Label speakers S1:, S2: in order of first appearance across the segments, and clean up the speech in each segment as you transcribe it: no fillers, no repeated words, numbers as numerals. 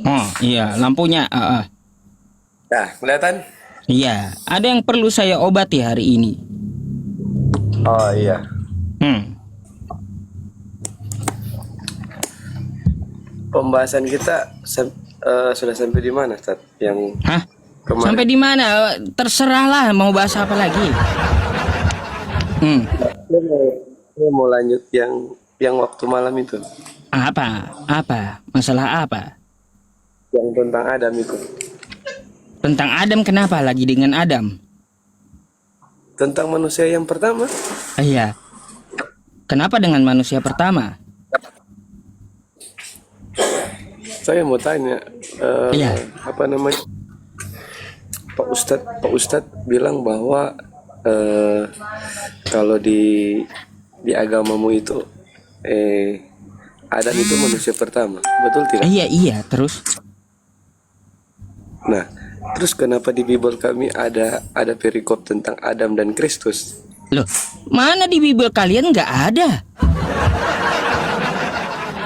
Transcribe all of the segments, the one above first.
S1: Oh iya, lampunya.
S2: Nah, kelihatan?
S1: Iya, ada yang perlu saya obati hari ini.
S2: Oh iya.
S1: Hmm.
S2: Pembahasan kita sudah sampai di mana, Ustaz? Yang
S1: Hah?
S2: kemarin.
S1: Sampai di mana? Terserahlah mau bahas apa lagi.
S2: Saya mau lanjut yang waktu malam itu,
S1: Apa? Apa? Masalah apa?
S2: yang tentang Adam itu.
S1: Tentang Adam, kenapa lagi dengan Adam?
S2: Tentang manusia yang pertama.
S1: Iya. Kenapa dengan manusia pertama?
S2: Saya mau tanya,
S1: Iya.
S2: apa namanya? Pak Ustadz bilang bahwa kalau di agamamu itu Adam itu manusia pertama, betul tidak?
S1: Iya, terus?
S2: Nah, terus kenapa di Bible kami ada perikop tentang Adam dan Kristus?
S1: Loh, mana di Bible kalian nggak ada?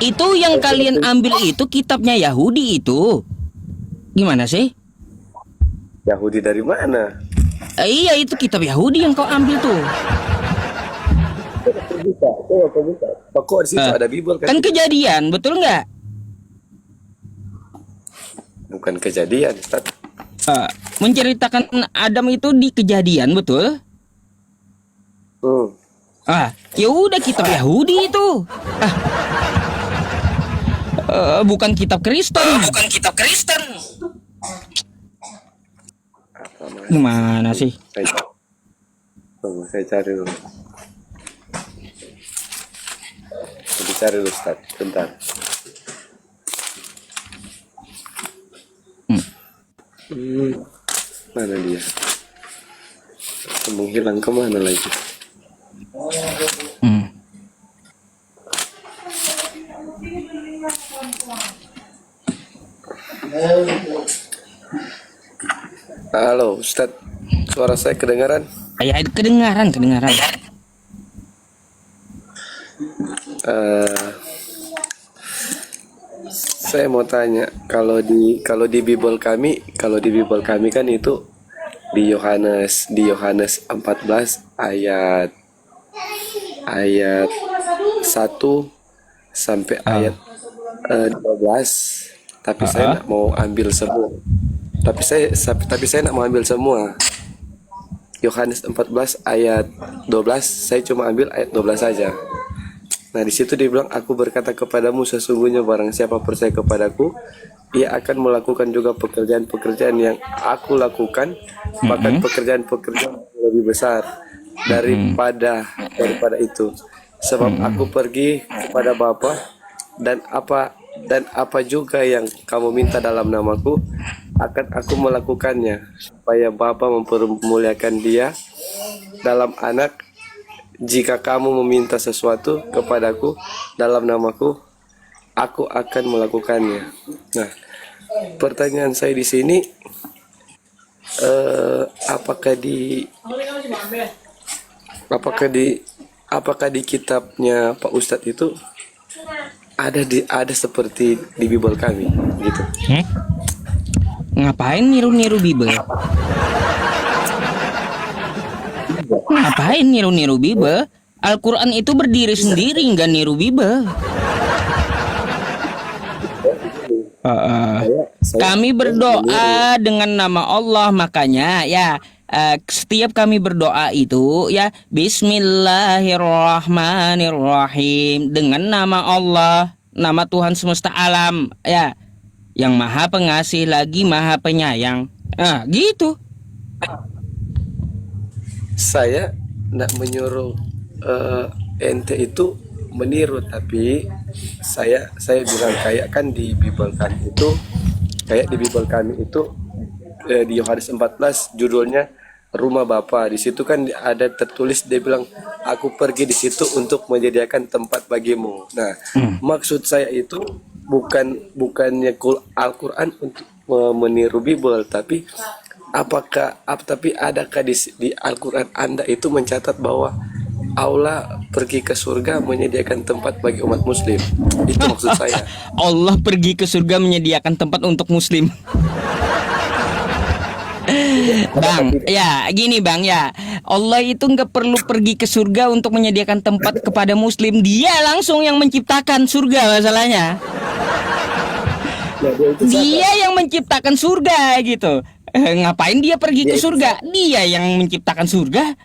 S1: Itu yang kalian ambil itu kitabnya Yahudi itu. Gimana sih?
S2: Yahudi dari mana?
S1: Iya, itu kitab Yahudi yang kau ambil tuh.
S2: Kok di situ ada Bible
S1: Kan
S2: kan?
S1: Kejadian, betul nggak?
S2: Bukan Kejadian, Ustaz.
S1: Menceritakan Adam itu di Kejadian, betul? Ya udah kitab Yahudi itu. Bukan kitab Kristen. Gimana sih?
S2: Saya cari dulu. Saya cari dulu, Ustaz. Bentar. Mana dia? Menghilang kemana lagi? Halo, Ustaz. Suara saya kedengaran?
S1: Ya, kedengaran.
S2: Saya mau tanya, kalau di Bible kami kan itu di Yohanes 14 ayat 1 sampai ayat 12, tapi saya nak mau ambil semua. Tapi saya nak mau ambil semua. Yohanes 14 ayat 12, saya cuma ambil ayat 12 saja. Nah, di situ dia bilang, aku berkata kepadamu, sesungguhnya barang siapa percaya kepadaku, ia akan melakukan juga pekerjaan-pekerjaan yang aku lakukan, bahkan pekerjaan-pekerjaan yang lebih besar daripada itu. Sebab aku pergi kepada Bapa, dan apa juga yang kamu minta dalam namaku, akan aku melakukannya, supaya Bapa mempermuliakan Dia dalam Anak. Jika kamu meminta sesuatu kepadaku dalam namaku, aku akan melakukannya. Nah, pertanyaan saya di sini, apakah di kitabnya Pak Ustadz itu ada seperti di Bible kami gitu?
S1: Ngapain niru-niru Bible? Ngapain niru-niru Bible? Al-Quran itu berdiri sendiri, nggak niru Bible. Kami berdoa dengan nama Allah, makanya ya setiap kami berdoa itu ya Bismillahirrahmanirrahim, dengan nama Allah, nama Tuhan semesta alam ya, yang maha pengasih lagi maha penyayang. Gitu.
S2: Saya nak menyuruh ente itu meniru, tapi saya bilang kayak kan di Bible kami itu, di Yohanes 14 judulnya Rumah Bapa. Di situ kan ada tertulis, dia bilang, aku pergi di situ untuk menyediakan tempat bagimu. Nah, maksud saya itu bukannya Al-Quran untuk meniru Bible, tapi adakah di Al-Quran Anda itu mencatat bahwa Allah pergi ke surga menyediakan tempat bagi umat muslim. Itu maksud saya.
S1: Allah pergi ke surga menyediakan tempat untuk muslim. Bang, ya gini bang ya, Allah itu nggak perlu pergi ke surga untuk menyediakan tempat kepada muslim. Dia langsung yang menciptakan surga masalahnya.
S2: Nah, dia itu siapa?
S1: Dia yang menciptakan surga gitu. Ngapain dia pergi ke surga? Dia yang menciptakan surga.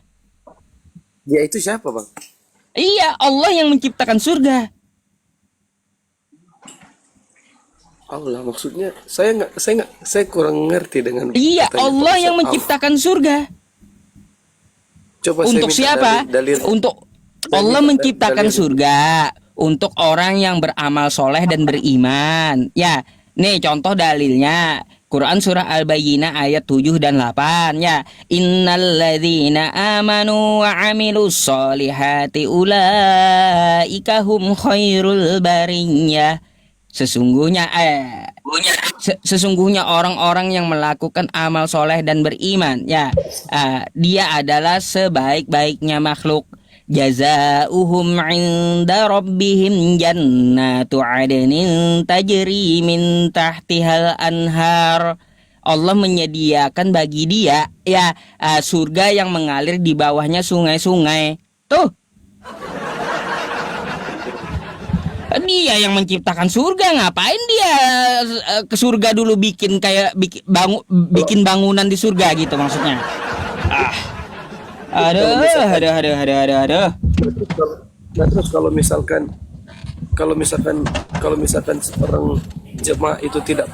S2: Dia itu siapa, Bang?
S1: Iya, Allah yang menciptakan surga.
S2: Allah maksudnya saya kurang ngerti dengan
S1: Iya,
S2: katanya
S1: Allah
S2: Pak
S1: yang
S2: Ustadz.
S1: menciptakan surga.
S2: Coba saya
S1: Untuk
S2: minta
S1: siapa?
S2: dalil.
S1: Untuk
S2: Saya
S1: Allah
S2: minta
S1: menciptakan
S2: dalil.
S1: surga untuk orang yang beramal soleh dan beriman. Ya, nih contoh dalilnya. Quran surah Al-Bayyinah ayat 7 dan 8 ya. Innalladzina amanu wa amilus solihati ulaika hum khairul bariyah. Sesungguhnya orang-orang yang melakukan amal soleh dan beriman ya, dia adalah sebaik-baiknya makhluk. Jazaohum 'inda rabbihim jannatu 'adnin tajri min tahtihal anhar. Allah menyediakan bagi dia ya surga yang mengalir di bawahnya sungai-sungai. Tuh, dia yang menciptakan surga, ngapain dia ke surga dulu bikin kayak bikin bangunan di surga gitu maksudnya. Aduh.
S2: Nah, terus kalau misalkan seorang jemaah itu tidak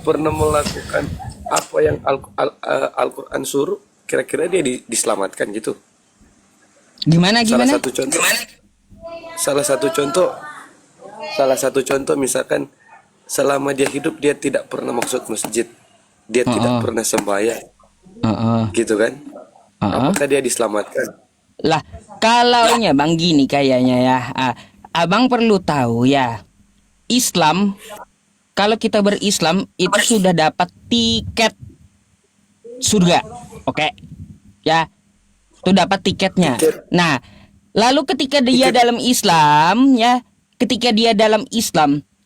S2: pernah melakukan apa yang Al-Qur'an suruh, kira-kira dia diselamatkan gitu.
S1: Gimana?
S2: Salah satu contoh misalkan selama dia hidup dia tidak pernah masuk masjid, dia tidak pernah sembahyang, gitu kan? Apakah dia diselamatkan?
S1: Lah, kalaunya bang gini kayaknya ya, abang perlu tahu ya, Islam, kalau kita berislam itu sudah dapat tiket surga, oke? Ya, itu dapat tiketnya. Nah, lalu ketika dia dalam Islam ya,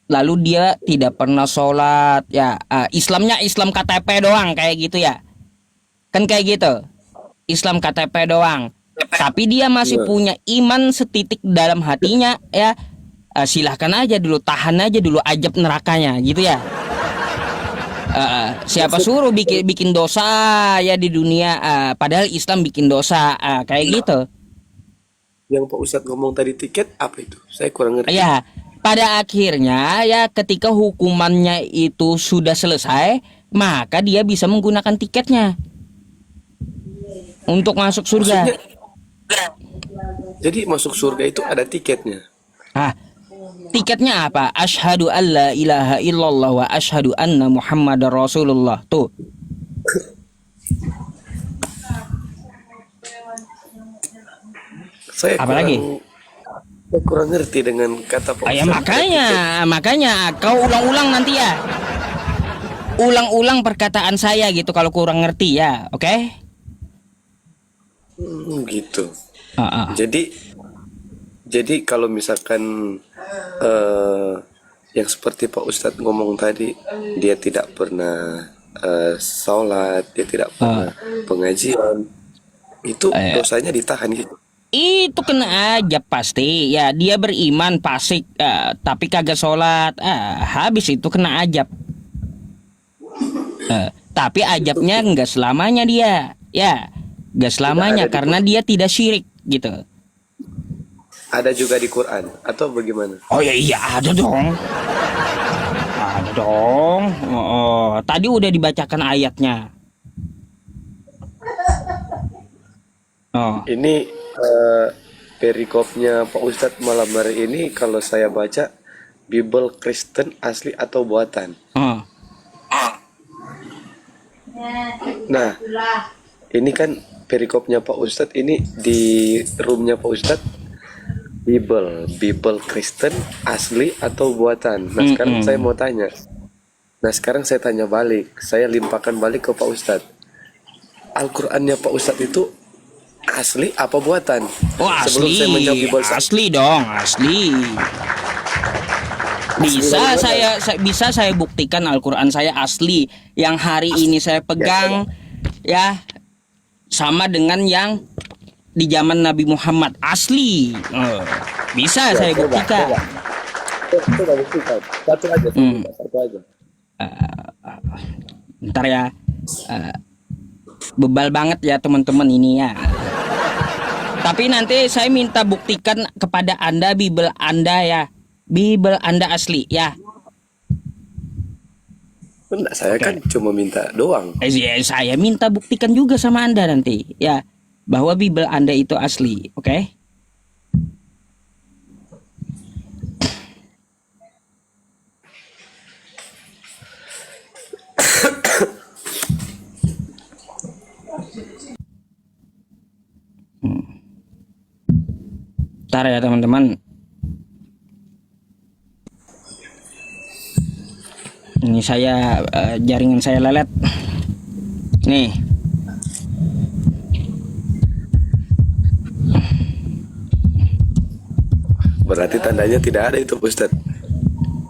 S1: lalu dia tidak pernah sholat ya, Islamnya Islam KTP doang kayak gitu ya, kan kayak gitu, Islam KTP doang. Tapi dia masih punya iman setitik dalam hatinya ya, silahkan aja dulu, tahan aja dulu ajab nerakanya gitu ya. Siapa suruh bikin dosa ya di dunia, padahal Islam bikin dosa, kayak gitu.
S2: Yang Pak Ustadz ngomong tadi tiket apa itu? Saya kurang ngerti.
S1: Ya, pada akhirnya ya ketika hukumannya itu sudah selesai, maka dia bisa menggunakan tiketnya untuk masuk surga.
S2: Jadi masuk surga itu ada tiketnya.
S1: Tiketnya apa? Asyhadu alla ilaha illallah wa asyhadu anna Muhammadar Rasulullah. Tuh.
S2: Saya
S1: Apalagi?
S2: kurang ngerti dengan kata Pak
S1: Ya
S2: Ustadz.
S1: makanya kau ulang-ulang nanti ya. Ulang-ulang perkataan saya gitu kalau kurang ngerti ya, oke?
S2: Gitu. Jadi kalau misalkan yang seperti Pak Ustadz ngomong tadi, dia tidak pernah sholat, dia tidak pernah pengajian, itu dosanya ditahan gitu.
S1: Itu kena aja pasti ya, dia beriman fasik, tapi kagak sholat, habis itu kena ajab. Tapi ajabnya nggak selamanya dia ya, nggak selamanya karena dia tidak syirik gitu.
S2: Ada juga di Quran atau bagaimana?
S1: Oh ya, iya ada dong. Tadi udah dibacakan ayatnya.
S2: Ini perikopnya Pak Ustadz malam hari ini kalau saya baca, Bible Kristen asli atau buatan. Nah, ini kan perikopnya Pak Ustadz ini di roomnya Pak Ustadz, Bible Kristen asli atau buatan. Nah sekarang saya mau tanya. Nah sekarang saya tanya balik, saya limpahkan balik ke Pak Ustadz. Al-Qur'annya Pak Ustadz itu Asli apa buatan?
S1: Oh,
S2: Sebelum
S1: asli.
S2: saya menjawab Bible
S1: Asli dong, asli. Bisa saya buktikan Al-Qur'an saya asli yang hari ini saya pegang ya sama dengan yang di zaman Nabi Muhammad asli. Bisa saya buktikan.
S2: Coba buktikan. Satu aja,
S1: Hmm.
S2: satu aja.
S1: Ntar ya. Bebal banget ya teman-teman ini ya. Tapi nanti saya minta buktikan kepada Anda Bible Anda ya. Bible Anda asli ya.
S2: Enggak, saya kan cuma minta doang.
S1: Ya, saya minta buktikan juga sama Anda nanti ya bahwa Bible Anda itu asli, oke? Ntar ya teman-teman. Ini saya jaringan saya lelet. Nih.
S2: Berarti tandanya tidak ada itu, Ustaz.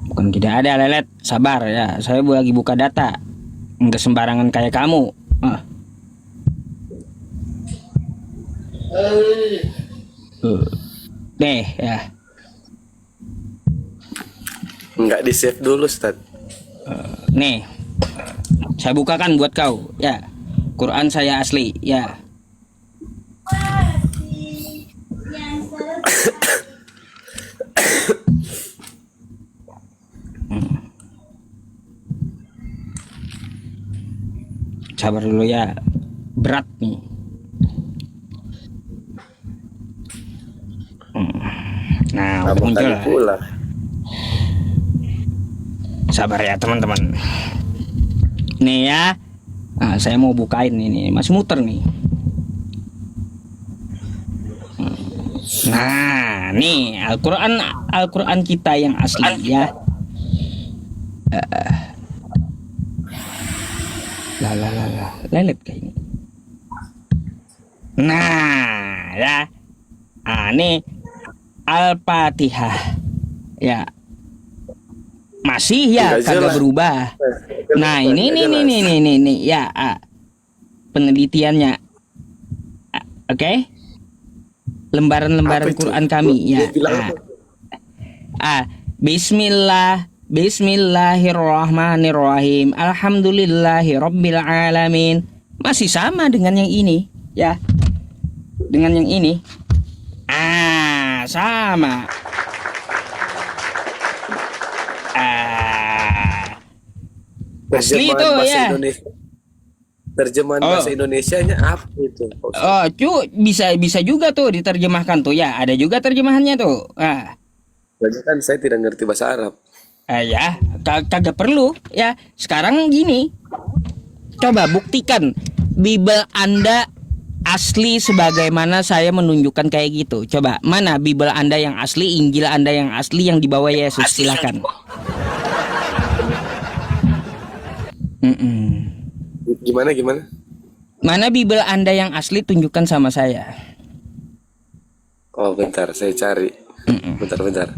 S1: Bukan tidak ada lelet, sabar ya. Saya lagi buka data. Enggak sembarangan kayak kamu. Nih ya.
S2: Enggak di-save dulu, Ustaz.
S1: Nih. Saya bukakan buat kau ya. Quran saya asli ya. Sabar dulu ya. Berat nih. Nah, udah
S2: Tambah
S1: muncul
S2: kali
S1: lah.
S2: pula.
S1: Sabar ya teman-teman. Nih ya. Nah, saya mau bukain ini. Masih muter nih. Nah, nih Al-Quran kita yang asli ya. Lelet kayak ini. Nah, ya. Nih Al-Fatihah. Ya. Masih ya,
S2: Nggak
S1: kagak
S2: jelas.
S1: berubah. Nah, ini ya, penelitiannya. Oke. Lembaran-lembaran
S2: Apa itu?
S1: Quran kami ya.
S2: Dia bilang apa?
S1: Bismillahirrahmanirrahim. Alhamdulillahirabbil alamin. Masih sama dengan yang ini ya. Dengan yang ini. Sama. Asli itu
S2: bahasa
S1: ya.
S2: Indonesia. Terjemahan bahasa Indonesianya apa itu?
S1: Bisa juga tuh diterjemahkan tuh ya. Ada juga terjemahannya tuh.
S2: Soalnya kan saya tidak ngerti bahasa Arab.
S1: Ya, kagak perlu ya. Sekarang gini. Coba buktikan Bible Anda asli sebagaimana saya menunjukkan kayak gitu. Coba, mana Bible Anda yang asli, Injil Anda yang asli yang dibawa Yesus? Silakan.
S2: Gimana?
S1: Mana Bible Anda yang asli, tunjukkan sama saya.
S2: Oh, bentar, saya cari. Bentar.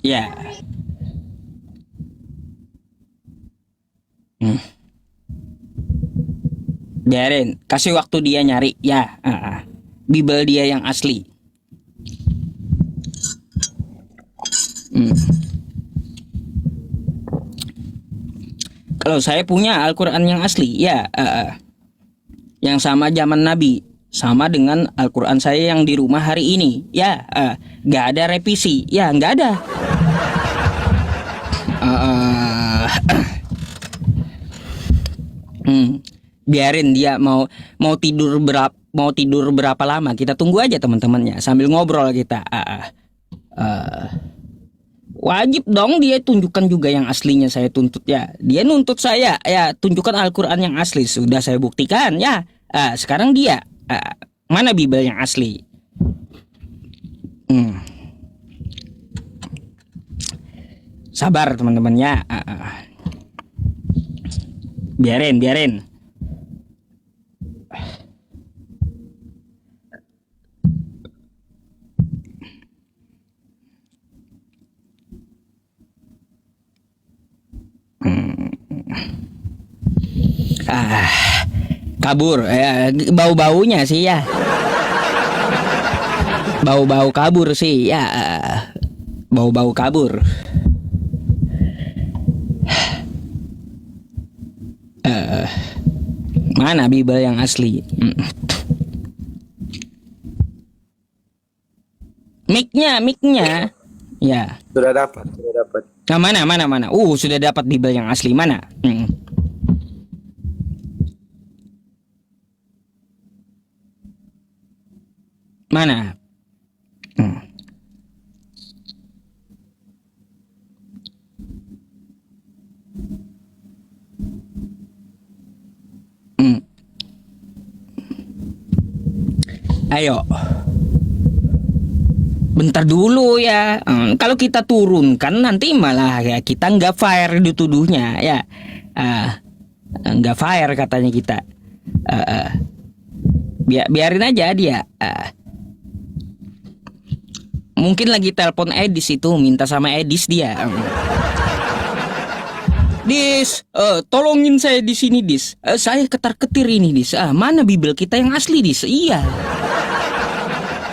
S1: Ya. Biarin, kasih waktu dia nyari ya. Bible dia yang asli. Kalau saya punya Al-Quran yang asli ya, yang sama zaman Nabi, sama dengan Al-Quran saya yang di rumah hari ini ya. Gak ada revisi ya, gak ada. Biarin dia mau tidur berapa lama, kita tunggu aja teman-temannya sambil ngobrol kita. Wajib dong dia tunjukkan juga yang aslinya, saya tuntut ya. Dia nuntut saya ya, tunjukkan Al-Quran yang asli. Sudah saya buktikan ya. Sekarang dia mana Bible yang asli? Sabar teman-teman ya. Biarin. Ah, kabur. Bau-baunya sih ya. Bau-bau kabur sih ya. Bau-bau kabur. Mana Bible yang asli? Mic-nya. Ya.
S2: Sudah dapat, sudah dapat.
S1: Nah, mana. Sudah dapat Bible yang asli mana? Mana? Ayo. Bentar dulu ya. Kalau kita turunkan nanti malah ya kita nggak fire dituduhnya ya. Nggak fire katanya kita. Biarin aja dia. Mungkin lagi telepon Edis itu, minta sama Edis dia. Dis, tolongin saya di sini, Dis. Saya ketar-ketir ini, Dis. Mana Bible kita yang asli, Dis? Iya.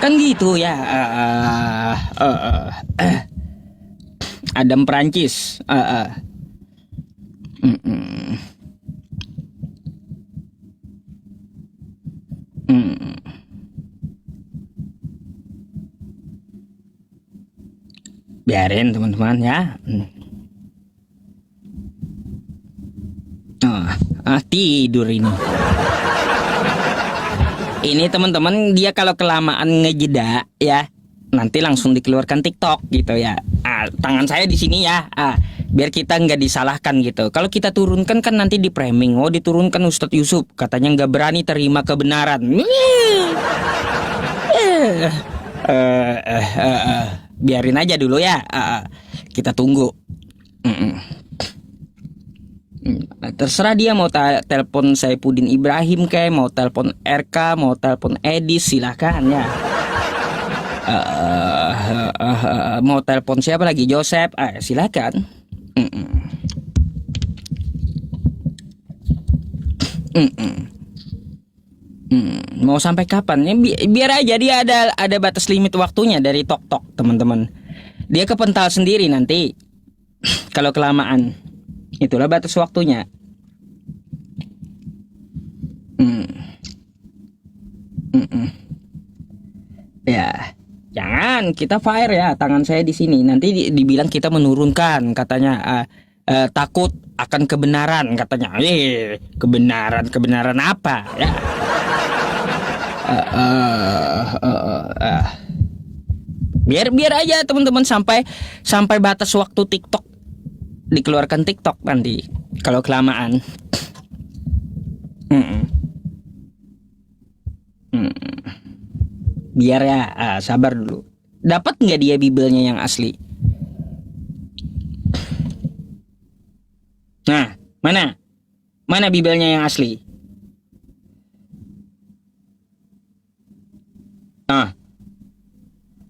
S1: Kan gitu ya. Adam Prancis. Biarin teman-teman ya. Tidur ini. Ini teman-teman dia kalau kelamaan ngejeda ya, nanti langsung dikeluarkan TikTok gitu ya. Tangan saya di sini ya. Biar kita nggak disalahkan gitu. Kalau kita turunkan kan nanti di framing. Oh, diturunkan Ustadz Yusuf katanya nggak berani terima kebenaran. Biarin aja dulu ya. Kita tunggu. Terserah dia mau telepon Saifuddin Ibrahim kayak mau telepon RK, mau telepon Edis, silakan ya. Mau telepon siapa lagi, Joseph, silakan. Mau sampai kapan? Biar aja dia ada batas limit waktunya dari tok teman-teman. Dia kepental sendiri nanti kalau kelamaan. Itulah batas waktunya. Ya, jangan kita fire ya tangan saya di sini. Nanti dibilang kita menurunkan katanya. Takut akan kebenaran katanya. Kebenaran apa ya? Biar aja teman-teman sampai batas waktu TikTok dikeluarkan TikTok nanti kalau kelamaan. Biar ya, sabar dulu. Dapat nggak dia Biblenya yang asli? Nah, mana Biblenya yang asli?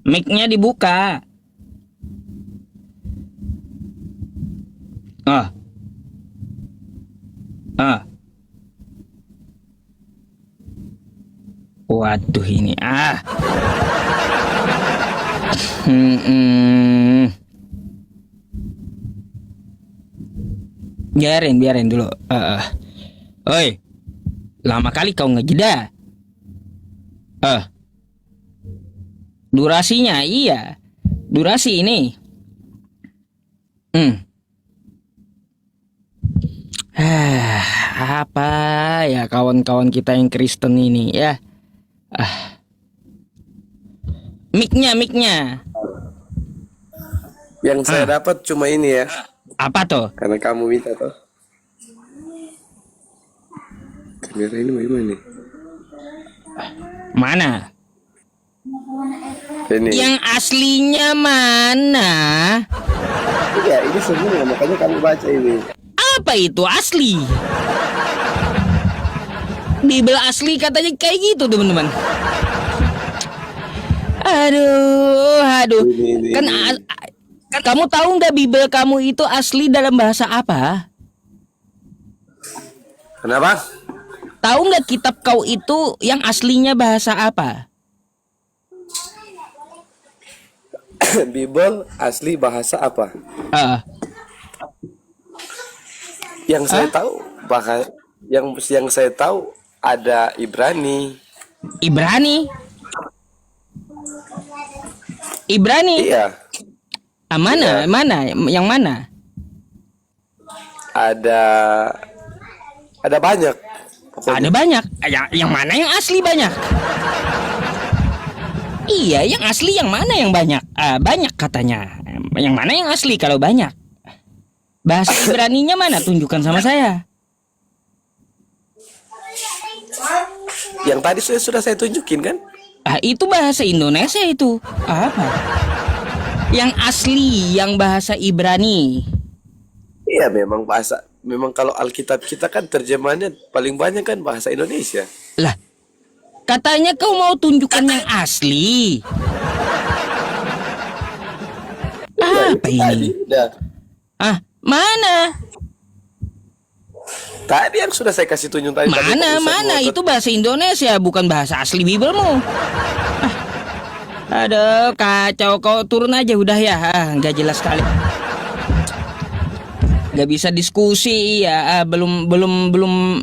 S1: Mic-nya dibuka. Waduh ini biarin dulu. Oi, lama kali kau ngejeda. Durasinya iya, durasi ini. Apa ya kawan-kawan kita yang Kristen ini ya. Mic-nya.
S2: Yang saya dapat cuma ini ya.
S1: Apa tuh?
S2: Karena kamu minta toh. Kamera ini bagaimana nih?
S1: Mana?
S2: Ini.
S1: Yang aslinya mana?
S2: Ya, ini semua makanya kamu baca ini.
S1: Apa itu asli? Bible asli katanya kayak gitu teman-teman. Aduh.
S2: Ini.
S1: Kan kamu tahu nggak Bible kamu itu asli dalam bahasa apa?
S2: Kenapa?
S1: Tahu nggak kitab kau itu yang aslinya bahasa apa?
S2: Bible asli bahasa apa?
S1: Ah,
S2: Yang saya
S1: ah,
S2: tahu yang saya tahu ada Ibrani.
S1: Ibrani. Ibrani.
S2: Iya,
S1: Ah, mana?
S2: iya.
S1: Mana? Yang mana?
S2: Ada ada banyak
S1: Ada
S2: pokoknya.
S1: banyak. Ah, yang mana yang asli banyak? Iya, yang asli yang mana yang banyak? Ah, banyak katanya. Yang mana yang asli kalau banyak? Bahasa Ibraninya mana? Tunjukkan sama saya.
S2: Yang tadi sudah saya tunjukin kan?
S1: Ah, itu bahasa Indonesia itu. Apa? Yang asli, yang bahasa Ibrani.
S2: Iya, memang kalau Alkitab kita kan terjemahannya paling banyak kan bahasa Indonesia.
S1: Lah, katanya kau mau tunjukkan yang asli.
S2: Iya,
S1: Apa
S2: itu tadi.
S1: ini?
S2: Udah.
S1: Ah, mana?
S2: Tadi yang sudah saya kasih tunjuk tadi kok
S1: Mana?
S2: ngotot.
S1: Itu bahasa Indonesia, bukan bahasa asli Biblemu. Aduh, kacau. Kau turun aja udah ya. Ah, nggak jelas sekali. Nggak bisa diskusi ya. Ah, belum